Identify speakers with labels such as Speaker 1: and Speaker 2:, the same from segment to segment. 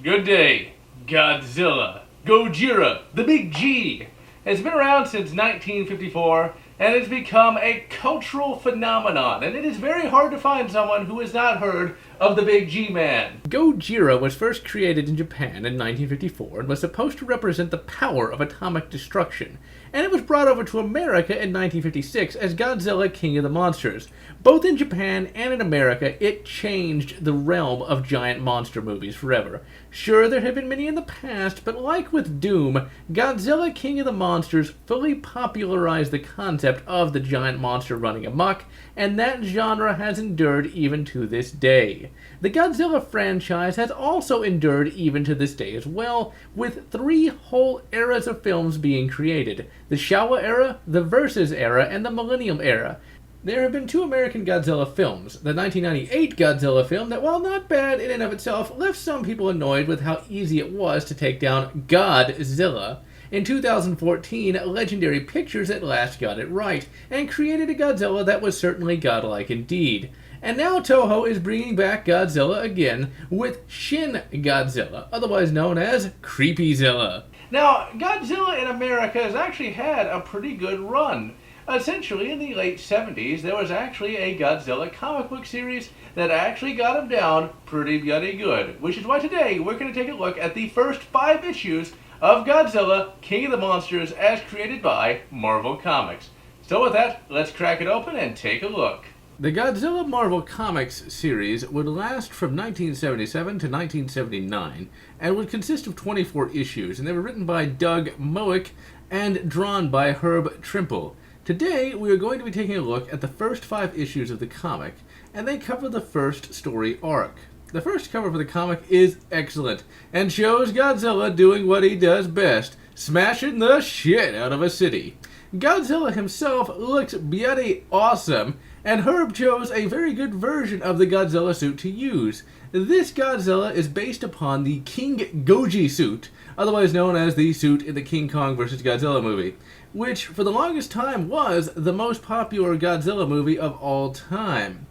Speaker 1: Good day, Godzilla. Gojira, the Big G, has been around since 1954 and has become a cultural phenomenon, and it is very hard to find someone who has not heard of the Big G Man.
Speaker 2: Gojira was first created in Japan in 1954 and was supposed to represent the power of atomic destruction, and it was brought over to America in 1956 as Godzilla King of the Monsters. Both in Japan and in America, it changed the realm of giant monster movies forever. Sure, there have been many in the past, but like with Doom, Godzilla King of the Monsters fully popularized the concept of the giant monster running amok, and that genre has endured even to this day. The Godzilla franchise has also endured even to this day as well, with 3 whole eras of films being created: the Showa era, the Versus era, and the Millennium era. There have been 2 American Godzilla films. The 1998 Godzilla film that, while not bad in and of itself, left some people annoyed with how easy it was to take down Godzilla. In 2014, Legendary Pictures at last got it right, and created a Godzilla that was certainly godlike indeed. And now Toho is bringing back Godzilla again with Shin Godzilla, otherwise known as Creepyzilla.
Speaker 1: Now, Godzilla in America has actually had a pretty good run. Essentially, in the late 70s, there was actually a Godzilla comic book series that actually got him down pretty bloody good, which is why today we're going to take a look at the first 5 issues of Godzilla King of the Monsters as created by Marvel Comics. So with that, let's crack it open and take a look.
Speaker 2: The Godzilla Marvel Comics series would last from 1977 to 1979 and would consist of 24 issues, and they were written by Doug Mowick and drawn by Herb Trimple. Today, we are going to be taking a look at the first 5 issues of the comic, and they cover the first story arc. The first cover for the comic is excellent, and shows Godzilla doing what he does best, smashing the shit out of a city. Godzilla himself looks bloody awesome, and Herb chose a very good version of the Godzilla suit to use. This Godzilla is based upon the King Goji suit, otherwise known as the suit in the King Kong vs. Godzilla movie, which for the longest time was the most popular Godzilla movie of all time.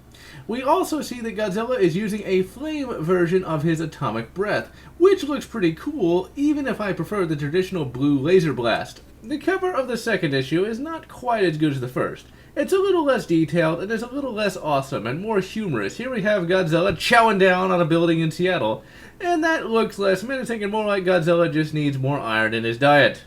Speaker 2: We also see that Godzilla is using a flame version of his atomic breath, which looks pretty cool, even if I prefer the traditional blue laser blast. The cover of the second issue is not quite as good as the first. It's a little less detailed, and is a little less awesome and more humorous. Here we have Godzilla chowing down on a building in Seattle, and that looks less menacing and more like Godzilla just needs more iron in his diet.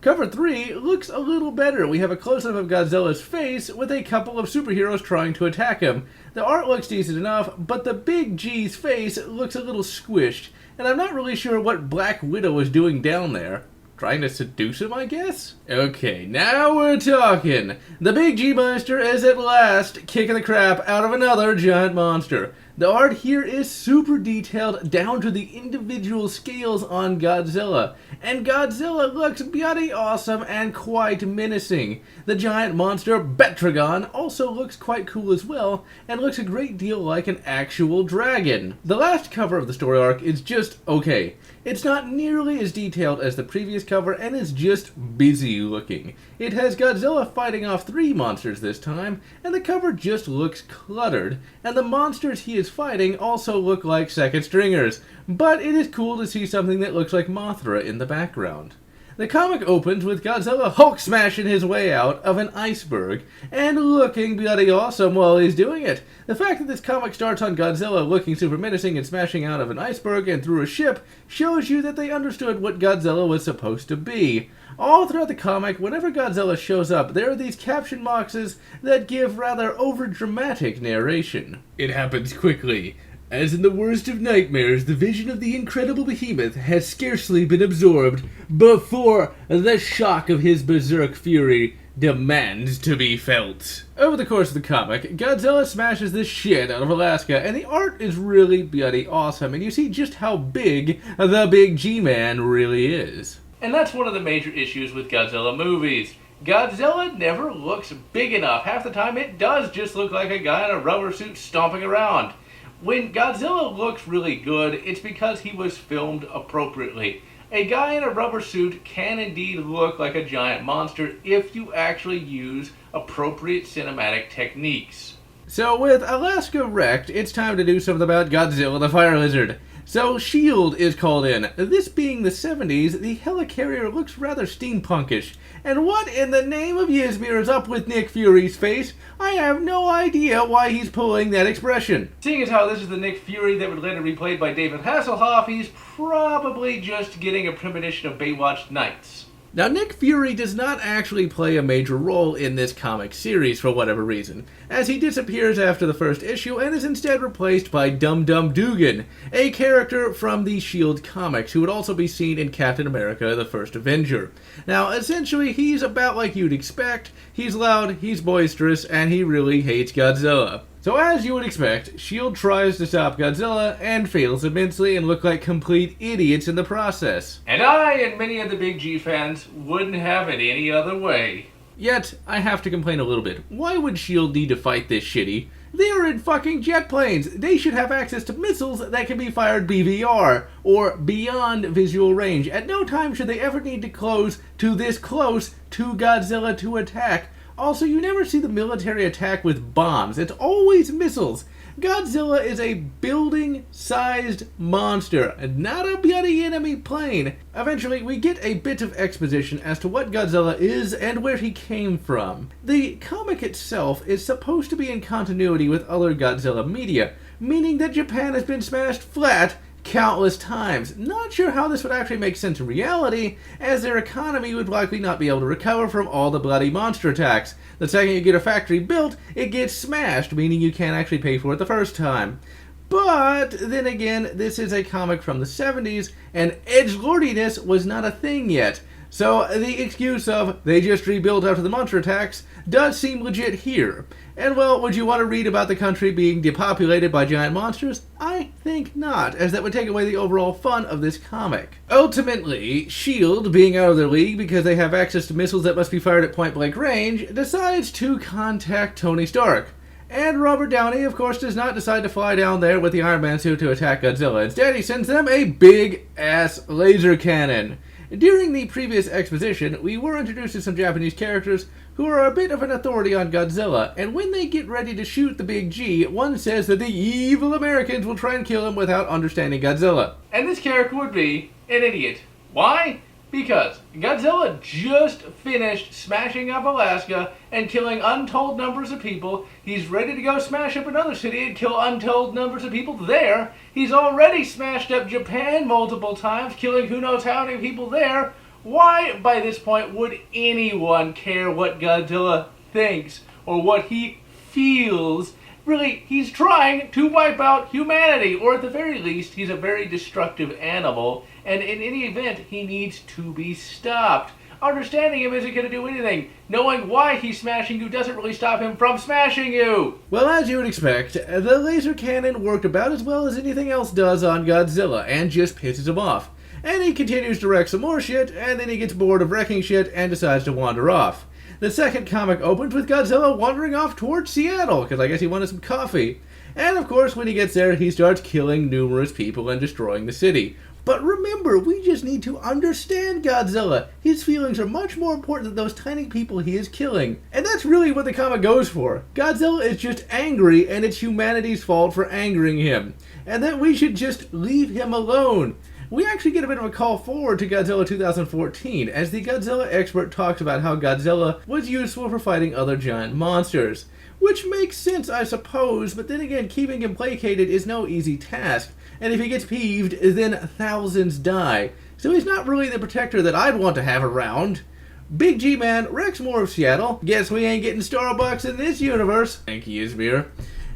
Speaker 2: Cover 3 looks a little better. We have a close-up of Godzilla's face with a couple of superheroes trying to attack him. The art looks decent enough, but the Big G's face looks a little squished, and I'm not really sure what Black Widow is doing down there. Trying to seduce him, I guess? Okay, now we're talking. The Big G Monster is at last kicking the crap out of another giant monster. The art here is super detailed down to the individual scales on Godzilla, and Godzilla looks bloody awesome and quite menacing. The giant monster Betragon also looks quite cool as well, and looks a great deal like an actual dragon. The last cover of the story arc is just okay. It's not nearly as detailed as the previous cover, and is just busy looking. It has Godzilla fighting off 3 monsters this time, and the cover just looks cluttered, and the monsters he is fighting also look like second stringers, but it is cool to see something that looks like Mothra in the background. The comic opens with Godzilla Hulk smashing his way out of an iceberg, and looking bloody awesome while he's doing it. The fact that this comic starts on Godzilla looking super menacing and smashing out of an iceberg and through a ship shows you that they understood what Godzilla was supposed to be. All throughout the comic, whenever Godzilla shows up, there are these caption boxes that give rather overdramatic narration. It happens quickly. As in the worst of nightmares, the vision of the incredible behemoth has scarcely been absorbed before the shock of his berserk fury demands to be felt. Over the course of the comic, Godzilla smashes the shit out of Alaska, and the art is really bloody awesome, and you see just how big the Big G-Man really is.
Speaker 1: And that's one of the major issues with Godzilla movies. Godzilla never looks big enough. Half the time it does just look like a guy in a rubber suit stomping around. When Godzilla looks really good, it's because he was filmed appropriately. A guy in a rubber suit can indeed look like a giant monster if you actually use appropriate cinematic techniques.
Speaker 2: So with Alaska wrecked, it's time to do something about Godzilla the Fire Lizard. So S.H.I.E.L.D. is called in. This being the 70s, the helicarrier looks rather steampunkish. And what in the name of Yzmir is up with Nick Fury's face? I have no idea why he's pulling that expression.
Speaker 1: Seeing as how this is the Nick Fury that would later be played by David Hasselhoff, he's probably just getting a premonition of Baywatch Nights.
Speaker 2: Now, Nick Fury does not actually play a major role in this comic series for whatever reason, as he disappears after the first issue and is instead replaced by Dum Dum Dugan, a character from the S.H.I.E.L.D. comics who would also be seen in Captain America: The First Avenger. Now, essentially, he's about like you'd expect. He's loud, he's boisterous, and he really hates Godzilla. So as you would expect, S.H.I.E.L.D. tries to stop Godzilla and fails immensely and look like complete idiots in the process.
Speaker 1: And I and many of the Big G fans wouldn't have it any other way.
Speaker 2: Yet, I have to complain a little bit. Why would S.H.I.E.L.D. need to fight this shitty? They are in fucking jet planes. They should have access to missiles that can be fired BVR, or beyond visual range. At no time should they ever need to close to this close to Godzilla to attack. Also, you never see the military attack with bombs. It's always missiles. Godzilla is a building-sized monster, and not a bloody enemy plane. Eventually, we get a bit of exposition as to what Godzilla is and where he came from. The comic itself is supposed to be in continuity with other Godzilla media, meaning that Japan has been smashed flat countless times. Not sure how this would actually make sense in reality, as their economy would likely not be able to recover from all the bloody monster attacks. The second you get a factory built, it gets smashed, meaning you can't actually pay for it the first time. But then again, this is a comic from the 70s, and edgelordiness was not a thing yet. So the excuse of they just rebuilt after the monster attacks does seem legit here. And well, would you want to read about the country being depopulated by giant monsters? I think not, as that would take away the overall fun of this comic. Ultimately, S.H.I.E.L.D., being out of their league because they have access to missiles that must be fired at point-blank range, decides to contact Tony Stark. And Robert Downey, of course, does not decide to fly down there with the Iron Man suit to attack Godzilla. Instead, he sends them a big-ass laser cannon. During the previous exposition, we were introduced to some Japanese characters who are a bit of an authority on Godzilla, and when they get ready to shoot the Big G, one says that the evil Americans will try and kill him without understanding Godzilla.
Speaker 1: And this character would be an idiot. Why? Because Godzilla just finished smashing up Alaska and killing untold numbers of people. He's ready to go smash up another city and kill untold numbers of people there. He's already smashed up Japan multiple times, killing who knows how many people there. Why, by this point, would anyone care what Godzilla thinks or what he feels? Really, he's trying to wipe out humanity, or at the very least, he's a very destructive animal, and in any event, he needs to be stopped. Understanding him isn't going to do anything. Knowing why he's smashing you doesn't really stop him from smashing you.
Speaker 2: Well, as you would expect, the laser cannon worked about as well as anything else does on Godzilla, and just pisses him off. And he continues to wreck some more shit, and then he gets bored of wrecking shit and decides to wander off. The second comic opens with Godzilla wandering off towards Seattle, because I guess he wanted some coffee. And of course, when he gets there, he starts killing numerous people and destroying the city. But remember, we just need to understand Godzilla. His feelings are much more important than those tiny people he is killing. And that's really what the comic goes for. Godzilla is just angry, and it's humanity's fault for angering him. And that we should just leave him alone. We actually get a bit of a call forward to Godzilla 2014, as the Godzilla expert talks about how Godzilla was useful for fighting other giant monsters. Which makes sense, I suppose, but then again, keeping him placated is no easy task, and if he gets peeved, then thousands die. So he's not really the protector that I'd want to have around. Big G-Man wrecks more of Seattle. Guess we ain't getting Starbucks in this universe. Thank you, Yzmir.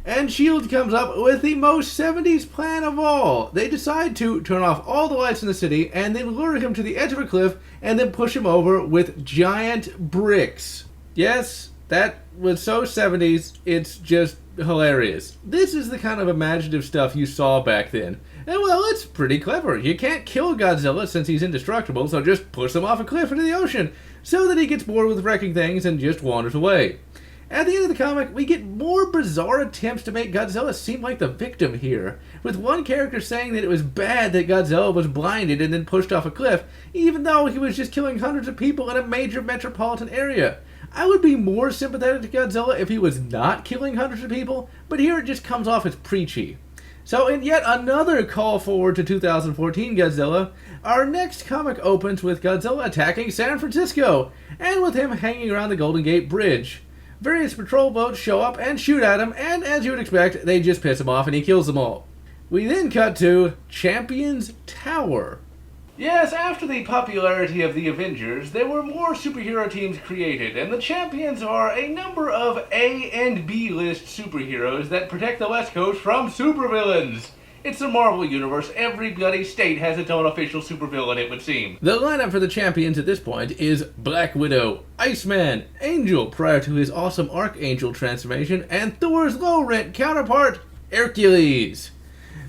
Speaker 2: And S.H.I.E.L.D. comes up with the most 70s plan of all. They decide to turn off all the lights in the city and then lure him to the edge of a cliff and then push him over with giant bricks. Yes, that was so 70s, it's just hilarious. This is the kind of imaginative stuff you saw back then. And well, it's pretty clever. You can't kill Godzilla since he's indestructible, so just push him off a cliff into the ocean so that he gets bored with wrecking things and just wanders away. At the end of the comic, we get more bizarre attempts to make Godzilla seem like the victim here, with one character saying that it was bad that Godzilla was blinded and then pushed off a cliff, even though he was just killing hundreds of people in a major metropolitan area. I would be more sympathetic to Godzilla if he was not killing hundreds of people, but here it just comes off as preachy. So in yet another call forward to 2014 Godzilla, our next comic opens with Godzilla attacking San Francisco, and with him hanging around the Golden Gate Bridge. Various patrol boats show up and shoot at him, and as you would expect, they just piss him off and he kills them all. We then cut to Champions Tower.
Speaker 1: Yes, after the popularity of the Avengers, there were more superhero teams created, and the Champions are a number of A and B list superheroes that protect the West Coast from supervillains. It's the Marvel Universe. Every bloody state has its own official supervillain, it would seem.
Speaker 2: The lineup for the Champions at this point is Black Widow, Iceman, Angel prior to his awesome Archangel transformation, and Thor's low-rent counterpart, Hercules.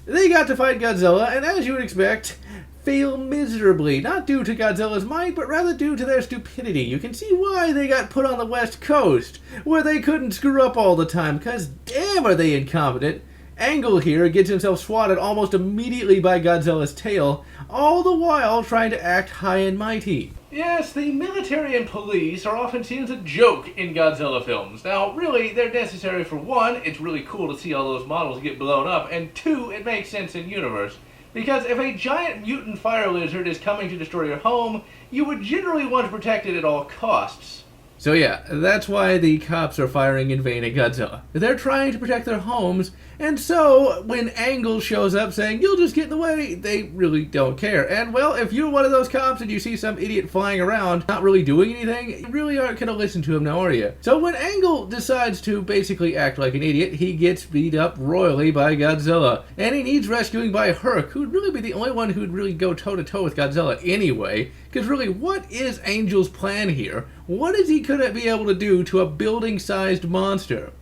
Speaker 2: They got to fight Godzilla, and as you would expect, fail miserably, not due to Godzilla's might, but rather due to their stupidity. You can see why they got put on the West Coast, where they couldn't screw up all the time, because damn are they incompetent. Angle here gets himself swatted almost immediately by Godzilla's tail, all the while trying to act high and mighty.
Speaker 1: Yes, the military and police are often seen as a joke in Godzilla films. Now, really, they're necessary for one, it's really cool to see all those models get blown up, and two, it makes sense in universe. Because if a giant mutant fire lizard is coming to destroy your home, you would generally want to protect it at all costs.
Speaker 2: So yeah, that's why the cops are firing in vain at Godzilla. They're trying to protect their homes, and so when Angle shows up saying, "You'll just get in the way," they really don't care. And well, if you're one of those cops and you see some idiot flying around, not really doing anything, you really aren't going to listen to him now, are you? So when Angle decides to basically act like an idiot, he gets beat up royally by Godzilla. And he needs rescuing by Herc, who'd really be the only one who'd really go toe-to-toe with Godzilla anyway. Because really, what is Angel's plan here? What is he going to be able to do to a building-sized monster?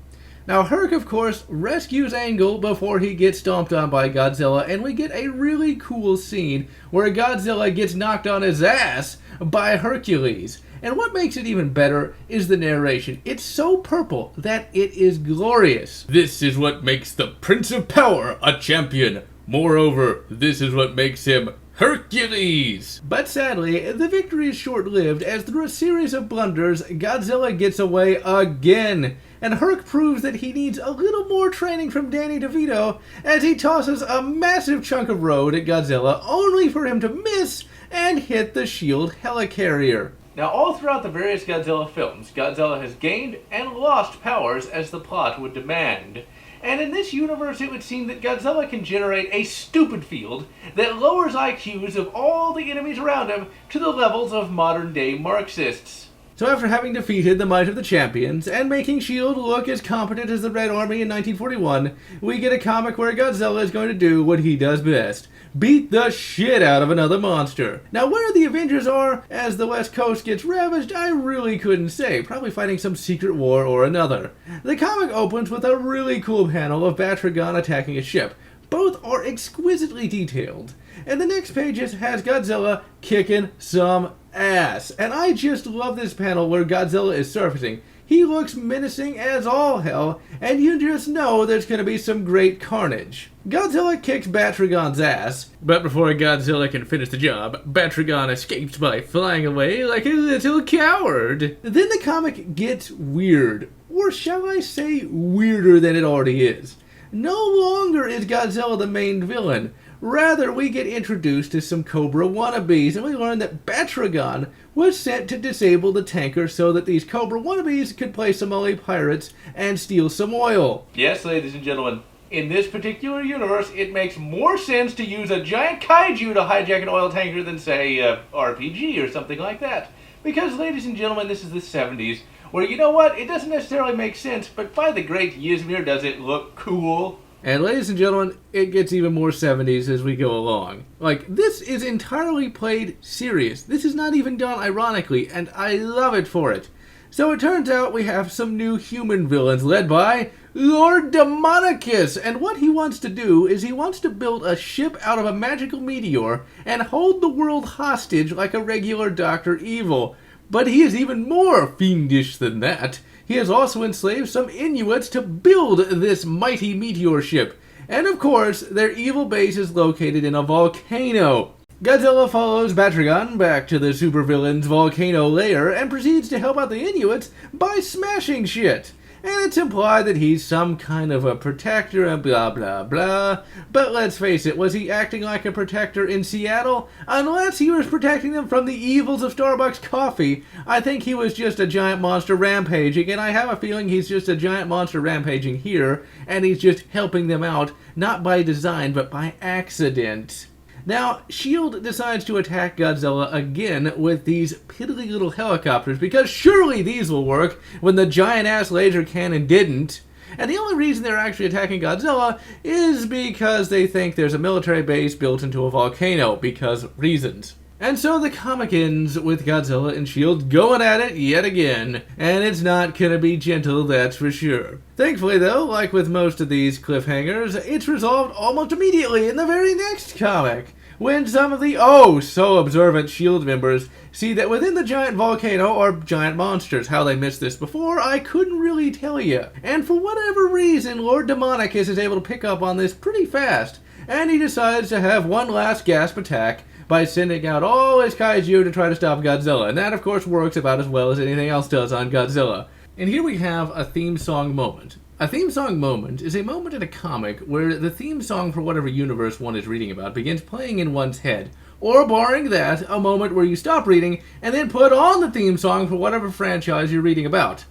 Speaker 2: Now, Herc, of course, rescues Angle before he gets stomped on by Godzilla, and we get a really cool scene where Godzilla gets knocked on his ass by Hercules. And what makes it even better is the narration. It's so purple that it is glorious. This is what makes the Prince of Power a champion. Moreover, this is what makes him Hercules! But sadly, the victory is short-lived, as through a series of blunders, Godzilla gets away again. And Herc proves that he needs a little more training from Danny DeVito, as he tosses a massive chunk of road at Godzilla, only for him to miss and hit the shield helicarrier.
Speaker 1: Now, all throughout the various Godzilla films, Godzilla has gained and lost powers as the plot would demand. And in this universe, it would seem that Godzilla can generate a stupid field that lowers IQs of all the enemies around him to the levels of modern-day Marxists.
Speaker 2: So after having defeated the might of the champions, and making S.H.I.E.L.D. look as competent as the Red Army in 1941, we get a comic where Godzilla is going to do what he does best. Beat the shit out of another monster. Now, where the Avengers are as the West Coast gets ravaged, I really couldn't say. Probably fighting some secret war or another. The comic opens with a really cool panel of Batragon attacking a ship. Both are exquisitely detailed. And the next page has Godzilla kicking some ass. And I just love this panel where Godzilla is surfacing. He looks menacing as all hell, and you just know there's going to be some great carnage. Godzilla kicks Batragon's ass, but before Godzilla can finish the job, Batragon escapes by flying away like a little coward. Then the comic gets weird, or shall I say weirder than it already is. No longer is Godzilla the main villain. Rather, we get introduced to some Cobra wannabes, and we learn that Batragon was sent to disable the tanker so that these Cobra wannabes could play Somali pirates and steal some oil.
Speaker 1: Yes, ladies and gentlemen, in this particular universe, it makes more sense to use a giant kaiju to hijack an oil tanker than, say, RPG or something like that. Because, ladies and gentlemen, this is the 70s, where, you know what, it doesn't necessarily make sense, but by the great Ysmir, does it look cool?
Speaker 2: And ladies and gentlemen, it gets even more 70s as we go along. Like, this is entirely played serious. This is not even done ironically, and I love it for it. So it turns out we have some new human villains led by Lord Demonicus. And what he wants to do is he wants to build a ship out of a magical meteor and hold the world hostage like a regular Dr. Evil. But he is even more fiendish than that. He has also enslaved some Inuits to build this mighty meteor ship. And of course, their evil base is located in a volcano. Godzilla follows Batragon back to the supervillain's volcano lair and proceeds to help out the Inuits by smashing shit. and it's implied that he's some kind of a protector and blah blah blah. But let's face it, was he acting like a protector in Seattle? Unless he was protecting them from the evils of Starbucks coffee, I think he was just a giant monster rampaging, and I have a feeling he's just a giant monster rampaging here, and he's just helping them out, not by design, but by accident. Now, S.H.I.E.L.D. decides to attack Godzilla again with these piddly little helicopters, because surely these will work when the giant-ass laser cannon didn't. And the only reason they're actually attacking Godzilla is because they think there's a military base built into a volcano, because reasons. And so the comic ends with Godzilla and S.H.I.E.L.D. going at it yet again, and it's not gonna be gentle, that's for sure. Thankfully though, like with most of these cliffhangers, it's resolved almost immediately in the very next comic, when some of the oh-so-observant S.H.I.E.L.D. members see that within the giant volcano are giant monsters. How they missed this before, I couldn't really tell you. And for whatever reason, Lord Demonicus is able to pick up on this pretty fast, and he decides to have one last gasp attack by sending out all his kaiju to try to stop Godzilla. And that, of course, works about as well as anything else does on Godzilla. And here we have a theme song moment. A theme song moment is a moment in a comic where the theme song for whatever universe one is reading about begins playing in one's head, or barring that, a moment where you stop reading and then put on the theme song for whatever franchise you're reading about.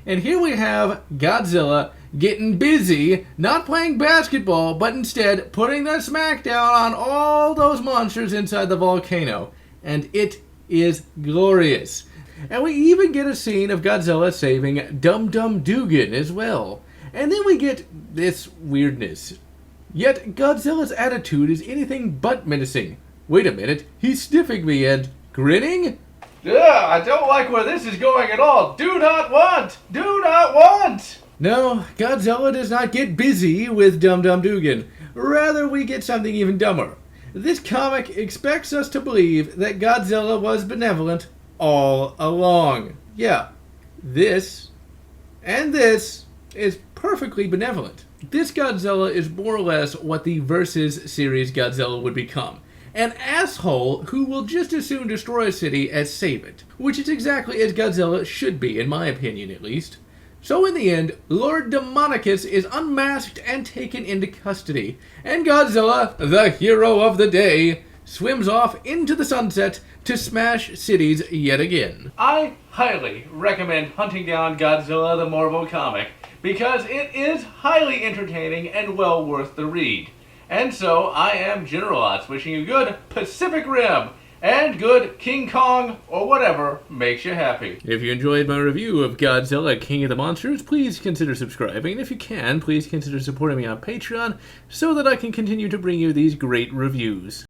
Speaker 2: And here we have Godzilla getting busy, not playing basketball, but instead putting the smackdown on all those monsters inside the volcano. And it is glorious. And we even get a scene of Godzilla saving Dum Dum Dugan as well. And then we get this weirdness. Yet Godzilla's attitude is anything but menacing. Wait a minute, he's sniffing me and grinning?
Speaker 1: Ugh, I don't like where this is going at all. Do not want! Do not want!
Speaker 2: No, Godzilla does not get busy with Dum Dum Dugan. Rather, we get something even dumber. This comic expects us to believe that Godzilla was benevolent all along. Yeah, this and this is perfectly benevolent. This Godzilla is more or less what the Versus series Godzilla would become. An asshole who will just as soon destroy a city as save it. Which is exactly as Godzilla should be, in my opinion at least. So in the end, Lord Demonicus is unmasked and taken into custody. And Godzilla, the hero of the day, swims off into the sunset to smash cities yet again.
Speaker 1: I highly recommend hunting down Godzilla the Marvel comic, because it is highly entertaining and well worth the read. And so, I am GeneralLotz, wishing you good Pacific Rim, and good King Kong, or whatever makes you happy.
Speaker 2: If you enjoyed my review of Godzilla King of the Monsters, please consider subscribing, and if you can, please consider supporting me on Patreon, so that I can continue to bring you these great reviews.